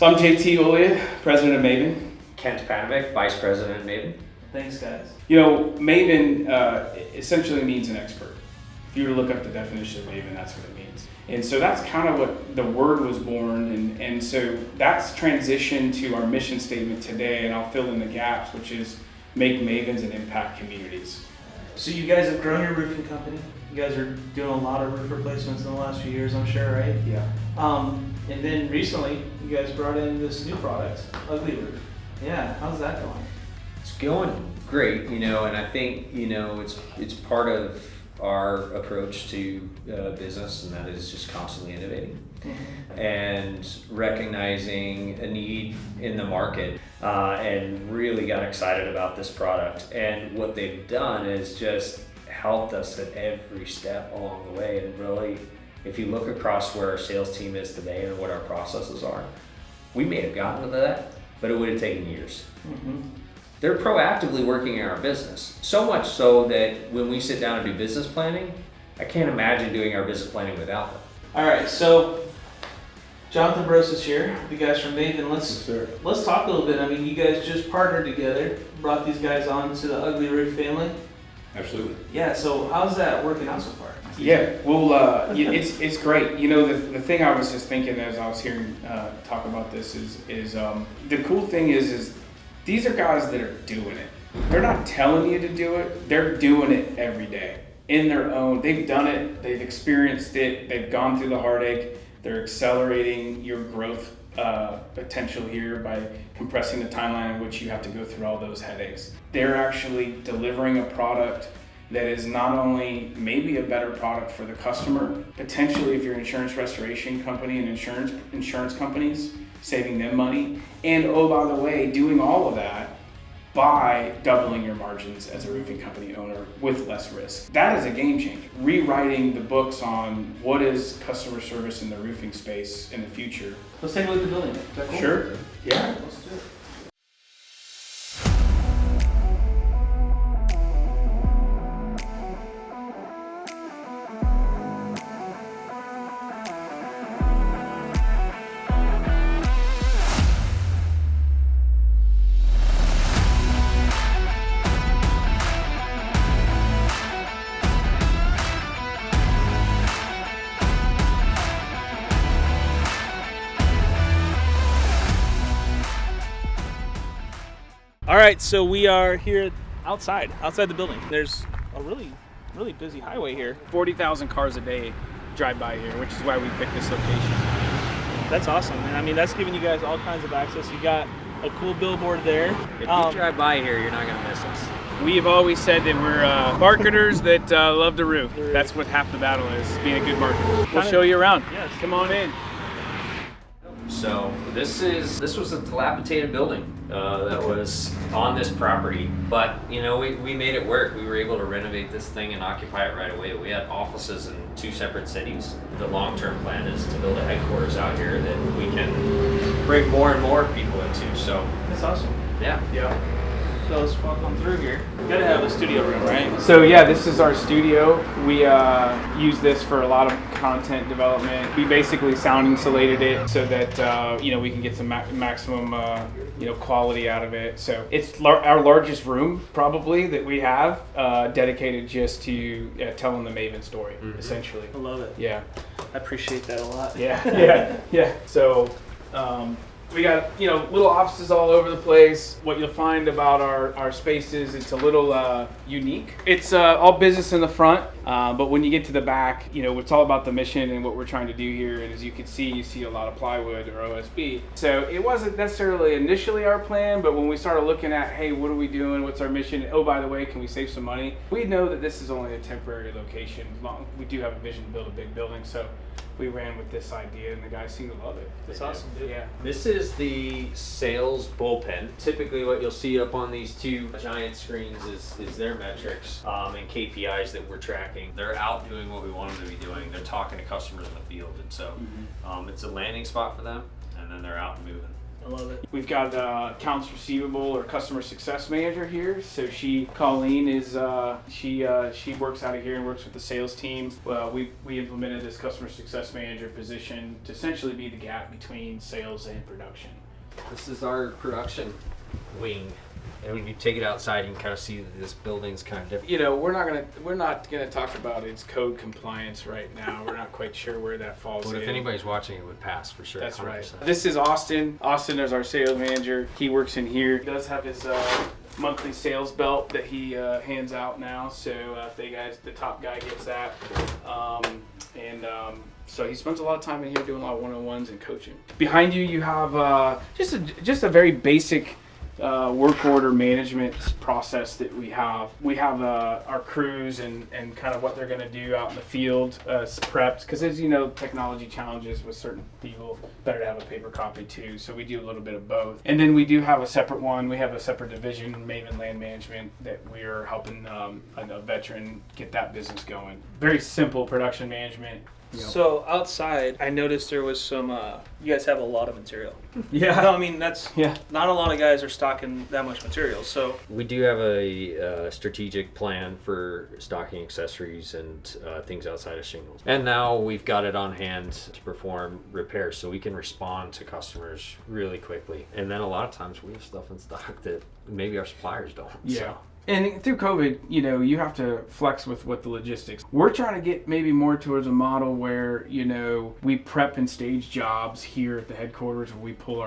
So I'm JT Olia, president of Maven. Kent Panovic, vice president of Maven. Thanks, guys. You know, Maven essentially means an expert. If you were to look up the definition of Maven, that's what it means. And so that's kind of what the word was born, and so that's transitioned to our mission statement today, and I'll fill in the gaps, which is make Mavens and impact communities. So you guys have grown your roofing company. You guys are doing a lot of roof replacements in the last few years, I'm sure, right? Yeah. And then recently, you guys brought in this new product, UglyRoof. Yeah, how's that going? It's going great, and I think, it's part of our approach to business, and that is just constantly innovating and recognizing a need in the market, and really got excited about this product. And what they've done is just helped us at every step along the way. And really, if you look across where our sales team is today and what our processes are, we may have gotten to that, but it would have taken years. They're proactively working in our business, so much so that when we sit down and do business planning, I can't imagine doing our business planning without them. All right, so Jonathan Brose is here, the guys from Maven. Let's talk a little bit. I mean, you guys just partnered together, brought these guys on to the UglyRoof family. Absolutely. Yeah, so how's that working out so far? Yeah, well, it's great. You know, the thing I was just thinking as I was hearing talk about this is the cool thing is these are guys that are doing it. They're not telling you to do it. They're doing it every day in their own. They've done it. They've experienced it. They've gone through the heartache. They're accelerating your growth potential here by compressing the timeline in which you have to go through all those headaches. They're actually delivering a product that is not only maybe a better product for the customer, potentially if you're an insurance restoration company and insurance companies, saving them money, and oh, by the way, doing all of that by doubling your margins as a roofing company owner with less risk. That is a game changer. Rewriting the books on what is customer service in the roofing space in the future. Let's take a look at the building. Is that cool? Sure. Yeah. Let's do it. All right, so we are here outside the building. There's a really busy highway here. 40,000 cars a day drive by here, which is why we picked this location. That's awesome, man. I mean, that's giving you guys all kinds of access. You got a cool billboard there. If you drive by here, you're not going to miss us. We have always said that we're marketers that love to roof. That's what half the battle is, being a good marketer. We'll show you around. Yes. Come on in. So this was a dilapidated building that was on this property, but we made it work. We were able to renovate this thing and occupy it right away. We had offices in 2 separate cities. The long-term plan is to build a headquarters out here that we can bring more and more people into. So That's awesome. yeah. So let's walk on through here. You gotta have a studio room, right? So yeah, this is our studio. We use this for a lot of content development. We basically sound insulated it so that we can get some maximum quality out of it. So it's our largest room probably that we have dedicated just to telling the Maven story, essentially. I love it. Yeah. I appreciate that a lot. Yeah. So we got little offices all over the place. What you'll find about our spaces, it's a little unique. It's all business in the front, but when you get to the back, it's all about the mission and what we're trying to do here. And as you can see, you see a lot of plywood or OSB. So it wasn't necessarily initially our plan, but when we started looking at, hey, what are we doing? What's our mission? Oh, by the way, can we save some money? We know that this is only a temporary location. We do have a vision to build a big building, so we ran with this idea, and the guys seem to love it. That's awesome, dude. Yeah. This is the sales bullpen. Typically what you'll see up on these 2 giant screens is their metrics and KPIs that we're tracking. They're out doing what we want them to be doing. They're talking to customers in the field, and so it's a landing spot for them, and then they're out and moving. I love it. We've got accounts receivable or customer success manager here. So Colleen is she works out of here and works with the sales team. Well, we implemented this customer success manager position to essentially be the gap between sales and production. This is our production wing. And when you take it outside, you can kind of see that this building's kind of different. You know, we're not gonna talk about its code compliance right now. We're not quite sure where that falls But in. if anybody's watching, it would pass for sure. That's 100%. right. This is Austin. Austin is our sales manager. He works in here. He does have his monthly sales belt that he hands out now. So if the top guy gets that. So he spends a lot of time in here doing a lot of one-on-ones and coaching. Behind you, you have just a very basic work order management process that we have. We have our crews and kind of what they're going to do out in the field prepped, because as you know, technology challenges with certain people, better to have a paper copy too. So we do a little bit of both. And then we do have a separate one. We have a separate division, Maven Land Management, that we're helping a veteran get that business going. Very simple production management. Yep. So outside, I noticed there was some. You guys have a lot of material. Yeah. No, I mean not a lot of guys are stocking that much material. So We do have a strategic plan for stocking accessories and things outside of shingles. And now we've got it on hand to perform repairs, so we can respond to customers really quickly. And then a lot of times we have stuff in stock that maybe our suppliers don't. Yeah. So. And through COVID, you know, you have to flex with what the logistics. We're trying to get maybe more towards a model where, you know, we prep and stage jobs here at the headquarters where we pull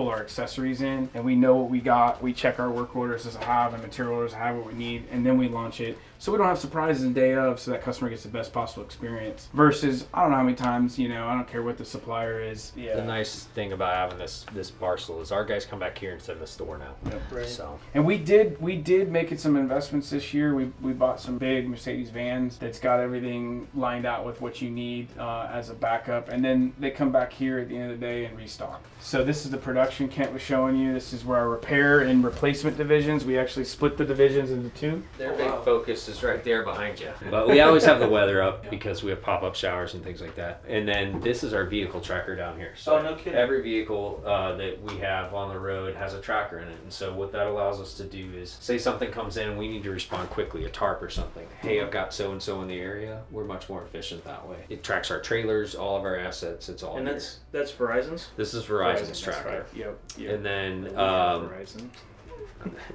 our accessories in and we know what we got. We check our work orders as I have and material orders have what we need, and then we launch it. So we don't have surprises the day of, so that customer gets the best possible experience. Versus, I don't know how many times, you know, I don't care what the supplier is. Yeah. The nice thing about having this parcel is our guys come back here and set in the store now. Yep. Right. So. And we did make some investments this year. We bought some big Mercedes vans that's got everything lined out with what you need as a backup, and then they come back here at the end of the day and restock. So this is the production Kent was showing you. This is where our repair and replacement divisions. We actually split the divisions into two. Their big focus is right there behind you. But we always have the weather up because we have pop-up showers and things like that. And then this is our vehicle tracker down here. So Oh, no kidding. every vehicle that we have on the road has a tracker in it. And so what that allows us to do is, say something comes in and we need to respond quickly, a tarp or something. Hey, I've got so-and-so in the area. We're much more efficient that way. It tracks our trailers, all of our assets. It's all and here. that's Verizon's. This is Verizon's That's tracker. right. Yep. And then Verizon.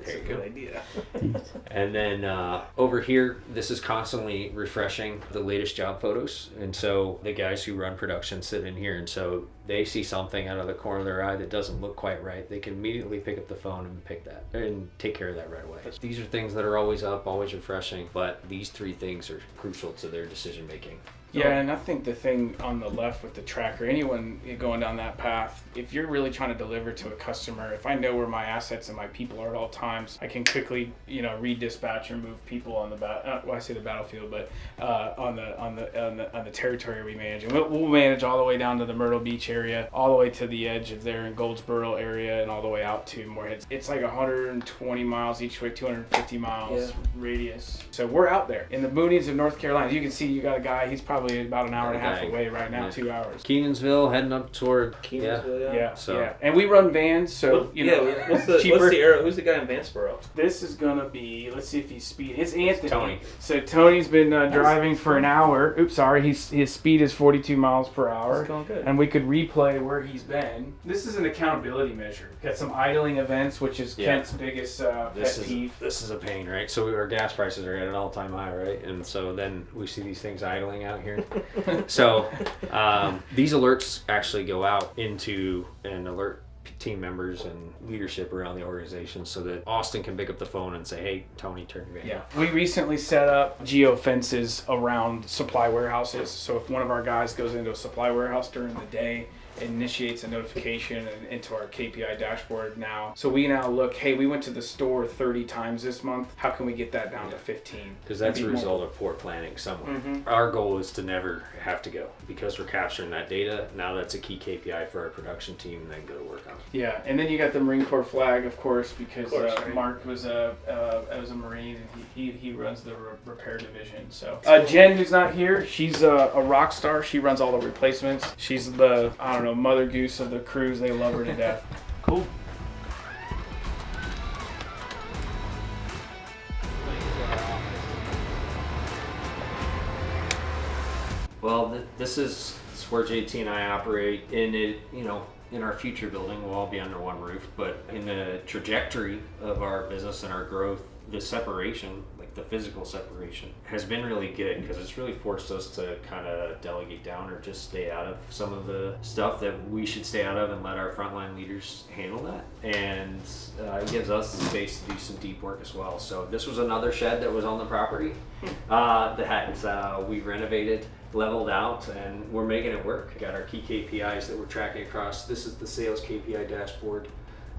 there you Good go. idea. And then over here, this is constantly refreshing the latest job photos. And so the guys who run production sit in here. And so they see something out of the corner of their eye that doesn't look quite right. They can immediately pick up the phone and pick that and take care of that right away. These are things that are always up, always refreshing. But these three things are crucial to their decision making. Yeah, and I think the thing on the left with the tracker, anyone going down that path, if you're really trying to deliver to a customer, if I know where my assets and my people are at all times, I can quickly, you know, redispatch or move people on the I say the battlefield, but on the territory we manage, and we'll manage all the way down to the Myrtle Beach area, all the way to the edge of there in Goldsboro area, and all the way out to Moorhead. It's like 120 miles each way, 250 miles radius. So we're out there in the boonies of North Carolina. You can see you got a guy. He's probably about an hour and a half away right now, 2 hours. Kenansville heading up toward Kenansville, Yeah, So- yeah. And we run vans, so you know, what's cheaper. the arrow? Who's the guy in Vanceboro? This is gonna be. Let's see if he's speed. It's Anthony. Tony. So Tony's been driving for an hour. Oops, sorry. His speed is 42 miles per hour. It's going good. And we could replay where he's been. This is an accountability measure. Got some idling events, which is Kent's biggest pet peeve. This is a pain, right? So our gas prices are at an all-time high, right? And so then we see these things idling out here. So these alerts actually go out into and alert team members and leadership around the organization so that Austin can pick up the phone and say, hey, Tony, turn your van Yeah, off. we recently set up geo fences around supply warehouses. So if one of our guys goes into a supply warehouse during the day, it initiates a notification into our KPI dashboard now. So we now look, hey, we went to the store 30 times this month. How can we get that down to 15? Because that's a result of poor planning somewhere. Our goal is to never have to go. Because we're capturing that data, now that's a key KPI for our production team and then go to work on it. Yeah, and then you got the Marine Corps flag, of course, because right. Mark was a Marine and he runs the repair division. So Jen, who's not here, she's a rock star. She runs all the replacements. She's the, I don't know, mother goose of the crews. They love her to death. this is where JT and I operate. In it, in our future building, we'll all be under one roof. But in the trajectory of our business and our growth, the separation, like the physical separation, has been really good because it's really forced us to kind of delegate down or just stay out of some of the stuff that we should stay out of and let our frontline leaders handle that. And it gives us the space to do some deep work as well. So this was another shed that was on the property that we renovated, leveled out, and we're making it work. Got our key KPIs that we're tracking across. This is the sales KPI dashboard.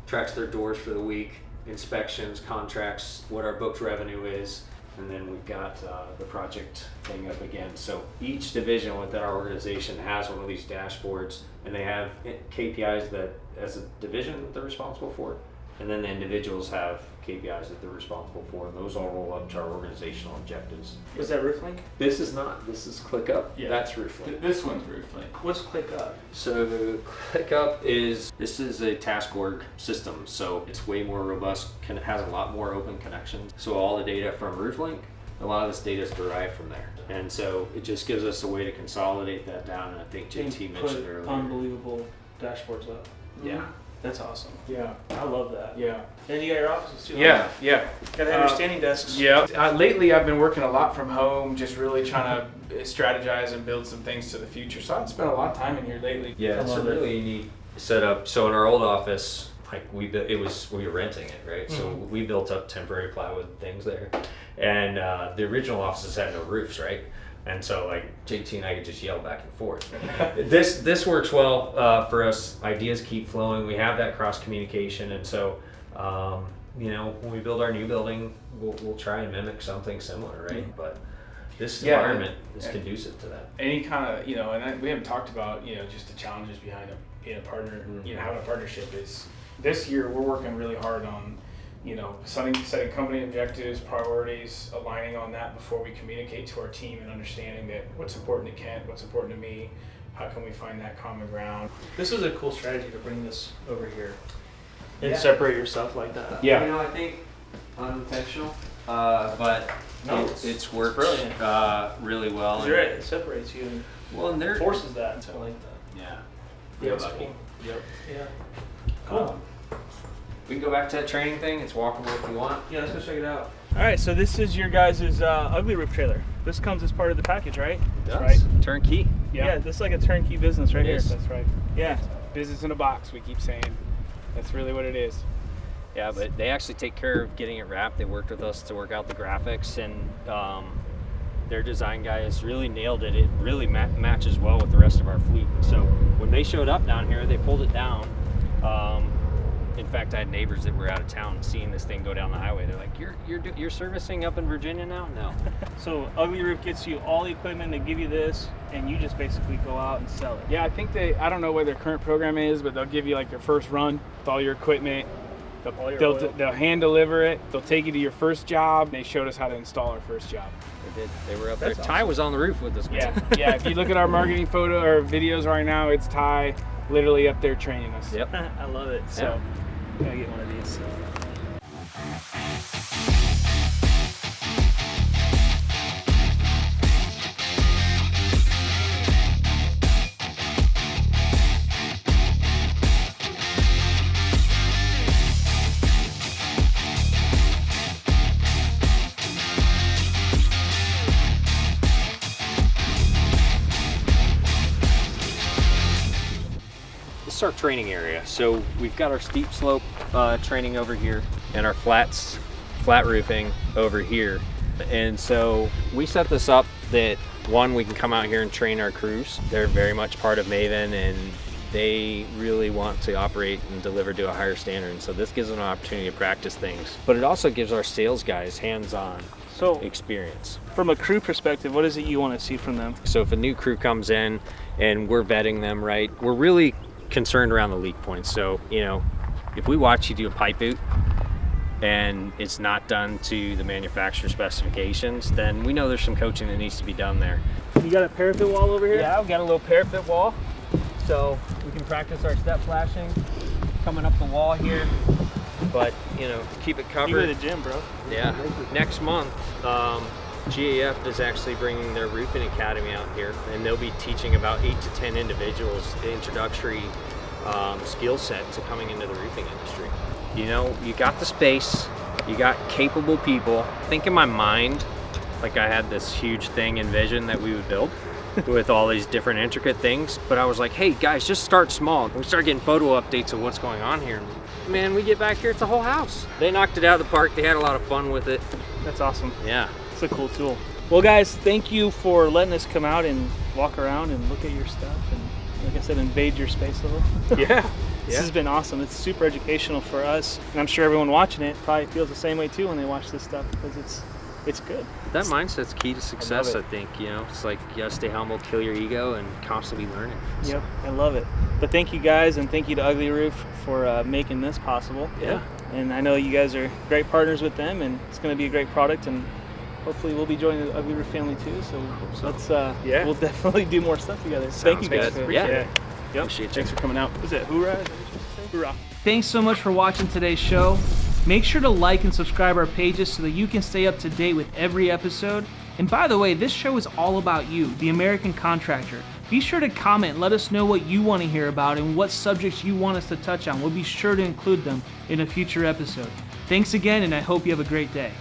Tracks their doors for the week, inspections, contracts, what our booked revenue is, and then we've got the project thing up again. So each division within our organization has one of these dashboards, and they have KPIs that as a division they're responsible for, and then the individuals have KPIs that they're responsible for, and those all roll up to our organizational objectives. Was that RoofLink? This is not. This is ClickUp. Yeah. That's RoofLink. This one's RoofLink. What's ClickUp? So ClickUp is a task org system. So it's way more robust. Has a lot more open connections. So all the data from RoofLink, a lot of this data is derived from there, and so it just gives us a way to consolidate that down. And I think JT mentioned earlier. Unbelievable dashboards up. Yeah. That's awesome. Yeah. I love that. Yeah. And you got your offices too. Yeah. Gotta have your standing desks. Yeah. Lately, I've been working a lot from home, just really trying to strategize and build some things to the future. So I've spent a lot of time in here lately. Yeah, it's a really neat setup. So in our old office, like we were renting it, right? So we built up temporary plywood things there, and the original offices had no roofs, right? And so like JT and I could just yell back and forth. This works well for us. Ideas keep flowing. We have that cross communication, and so when we build our new building, we'll try and mimic something similar, right? But this environment is conducive to that. Any kind of we haven't talked about just the challenges behind being a partner. Having a partnership is. This year we're working really hard on setting company objectives, priorities, aligning on that before we communicate to our team, and understanding that what's important to Kent, what's important to me, how can we find that common ground. This is a cool strategy to bring this over here and separate yourself like that. Yeah. I think unintentional, but it's worked really well. You're right. It separates you and and forces that. So I like that. Yeah. Yeah, that's lucky. cool. Yep. Yeah. Cool. We can go back to that training thing. It's walkable if you want. Yeah, let's go check it out. All right, so this is your guys' UglyRoof trailer. This comes as part of the package, right? It does. Right. Turnkey. Yeah, this is like a turnkey business right here. That's right. Yeah. Business in a box, we keep saying. That's really what it is. Yeah, but they actually take care of getting it wrapped. They worked with us to work out the graphics, and their design guys really nailed it. It really matches well with the rest of our fleet. So when they showed up down here, they pulled it down. In fact, I had neighbors that were out of town seeing this thing go down the highway. They're like, "You're servicing up in Virginia now?" No. So UglyRoof gets you all the equipment. They give you this, and you just basically go out and sell it. Yeah, I think I don't know what their current program is, but they'll give you like their first run with all your equipment. They'll hand deliver it. They'll take you to your first job. They showed us how to install our first job. They did. They were up there. That's Ty was on the roof with us. Yeah. If you look at our marketing photo or videos right now, it's Ty literally up there training us. Yep. I love it. So, gotta get one of these. This is our training area. So we've got our steep slope training over here, and our flat roofing over here. And so we set this up that we can come out here and train our crews. They're very much part of Maven, and they really want to operate and deliver to a higher standard. And so this gives them an opportunity to practice things, but it also gives our sales guys hands-on experience. From a crew perspective, what is it you want to see from them? So if a new crew comes in and we're vetting them, right, we're really concerned around the leak points. So, if we watch you do a pipe boot and it's not done to the manufacturer specifications, then we know there's some coaching that needs to be done there. You got a parapet wall over here? Yeah, we've got a little parapet wall. So we can practice our step flashing coming up the wall here. But, keep it covered. You go to the gym, bro. Yeah. Next month, GAF is actually bringing their roofing academy out here, and they'll be teaching about 8 to 10 individuals the introductory skill set to coming into the roofing industry. You know, you got the space, you got capable people. I think in my mind, like I had this huge thing and vision that we would build with all these different intricate things, but I was like, hey guys, just start small. We start getting photo updates of what's going on here. Man, we get back here, it's a whole house. They knocked it out of the park. They had a lot of fun with it. That's awesome. Yeah. It's a cool tool. Well, guys, thank you for letting us come out and walk around and look at your stuff and, like I said, invade your space a little. Yeah. This has been awesome. It's super educational for us, and I'm sure everyone watching it probably feels the same way too when they watch this stuff, because it's good. That mindset's key to success, I think. You know, it's like you gotta stay humble, kill your ego, and constantly learning. Yep, I love it. But thank you guys, and thank you to UglyRoof for making this possible. Yeah. And I know you guys are great partners with them, and it's going to be a great product, and hopefully we'll be joining the UglyRoof family too. So let's we'll definitely do more stuff together. Thank you guys. Good. Appreciate Yeah. it. Yep. Appreciate you. Thanks for coming out. Is it hoorah? Is that what you say? Hoorah. Thanks so much for watching today's show. Make sure to like and subscribe our pages so that you can stay up to date with every episode. And by the way, this show is all about you, the American contractor. Be sure to comment and let us know what you want to hear about and what subjects you want us to touch on. We'll be sure to include them in a future episode. Thanks again, and I hope you have a great day.